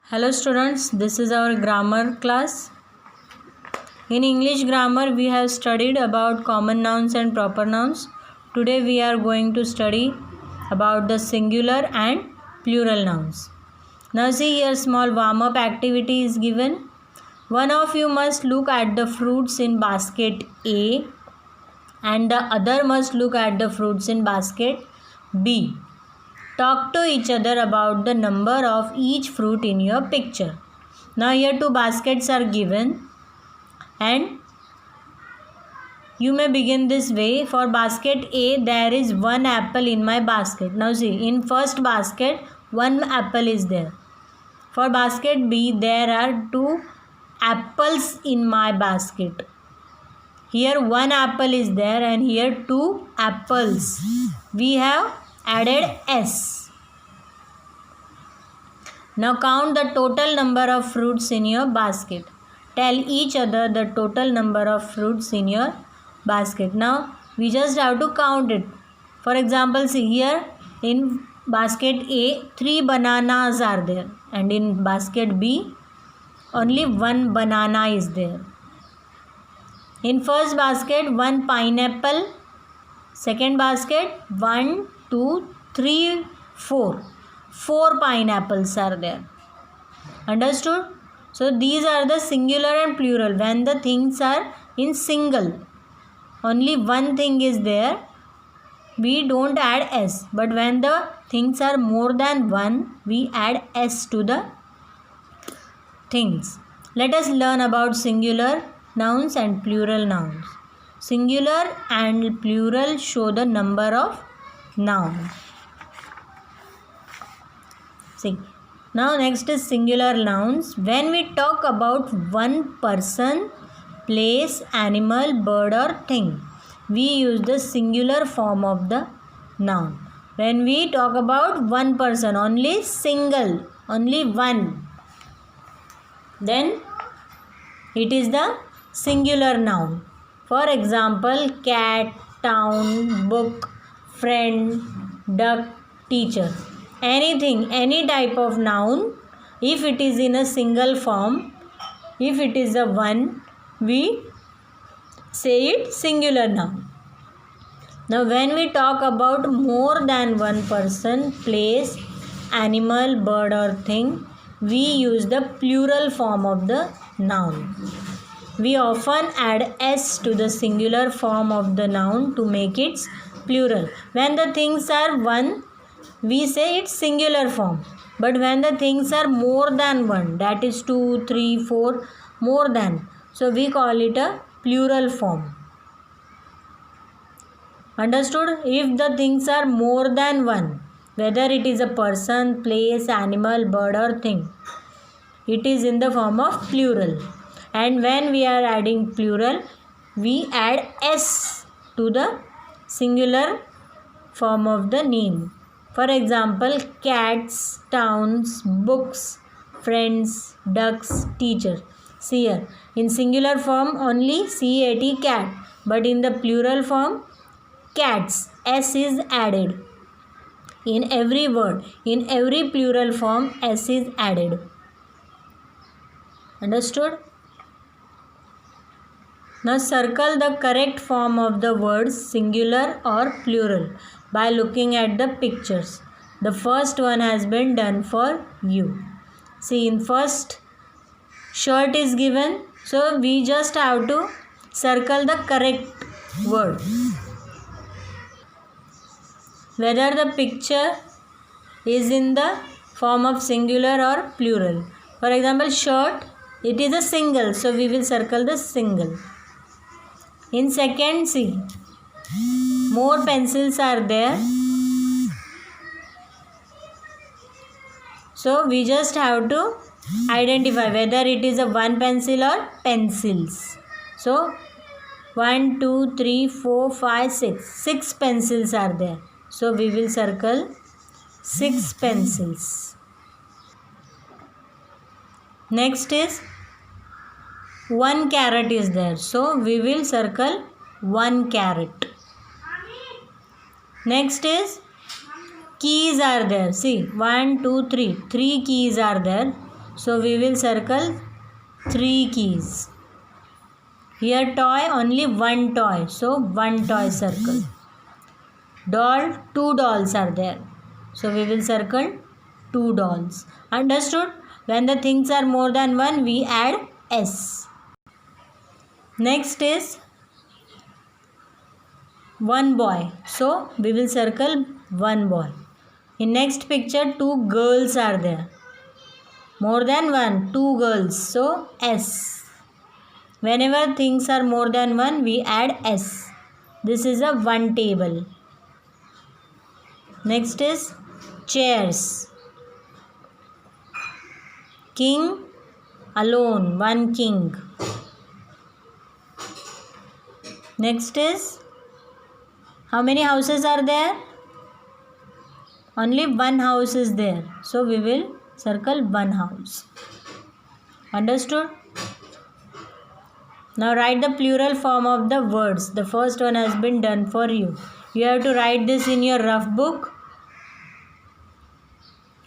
Hello students, this is our grammar class. In English grammar we have studied about common nouns and proper nouns. Today we are going to study about the singular and plural nouns. Now see here, small warm up activity is given. One of you must look at the fruits in basket A and the other must look at the fruits in basket B. Talk to each other about the number of each fruit in your picture. Now here two baskets are given and you may begin this way. For basket A there is one apple in my basket. Now see, in first basket one apple is there. For basket B there are two apples in my basket. Here one apple is there and here two apples. We have added S. Now count the total number of fruits in your basket. Tell each other the total number of fruits in your basket. Now we just have to count it. For example, see here in basket A 3 bananas are there and in basket B only one banana is there. In first basket one pineapple, second basket 1, 2, 3, 4. 4 pineapples are there. Understood? So these are the singular and plural. When the things are in single, only one thing is there, we don't add S. But when the things are more than one, we add S to the things. Let us learn about singular nouns and plural nouns. Singular and plural show the number of nouns. See, now next is singular nouns. When we talk about one person, place, animal, bird or thing, we use the singular form of the noun. When we talk about one person, only single, only one, then it is the singular noun. For example, cat, town, book, friend, duck, teacher. Anything, any type of noun, if it is in a single form, if it is a one, we say it singular noun. Now when we talk about more than one person, place, animal, bird or thing, we use the plural form of the noun. We often add S to the singular form of the noun to make it plural. When the things are one, we say it's singular form. But when the things are more than one, that is 2, 3, 4, more than, so we call it a plural form. Understood? If the things are more than one, whether it is a person, place, animal, bird or thing, it is in the form of plural. And when we are adding plural, we add S to the singular form of the name. For example, cats, towns, books, friends, ducks, teacher. See here, in singular form only CAT, cat. But in the plural form, cats, S is added. In every word, in every plural form, S is added. Understood? Now circle the correct form of the words singular or plural by looking at the pictures. The first one has been done for you. See, in first shirt is given, so we just have to circle the correct word. Whether the picture is in the form of singular or plural. For example, shirt, it is a single, so we will circle the single. In second, see, more pencils are there. So we just have to identify whether it is a one pencil or pencils. So 1, 2, 3, 4, 5, 6. 6 pencils are there. So we will circle 6 pencils. Next is 1 carrot is there. So we will circle 1 carrot. Next is keys are there. See, 1, 2, 3. 3 keys are there. So we will circle 3 keys. Here toy, only one toy. So one toy circle. Doll, 2 dolls are there. So we will circle 2 dolls. Understood? When the things are more than one, we add S. Next is one boy. So we will circle one boy. In next picture, 2 girls are there. More than one, 2 girls. So S. Whenever things are more than one, we add S. This is a one table. Next is chairs. King alone, one king. Next is, how many houses are there? Only one house is there. So we will circle one house. Understood? Now write the plural form of the words. The first one has been done for you. You have to write this in your rough book.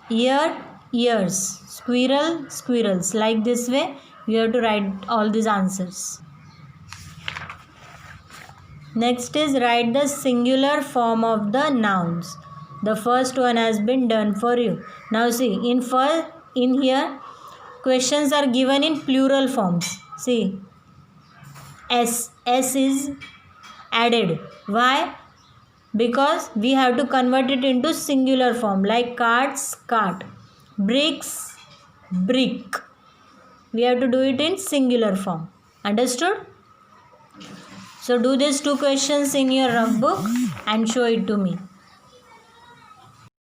Ear, ears. Squirrel, squirrels. Like this way, you have to write all these answers. Next is write the singular form of the nouns. The first one has been done for you. Now see, in here, questions are given in plural forms. See, S is added. Why? Because we have to convert it into singular form, like carts, cart, bricks, brick. We have to do it in singular form. Understood? So do these 2 questions in your rough book and show it to me.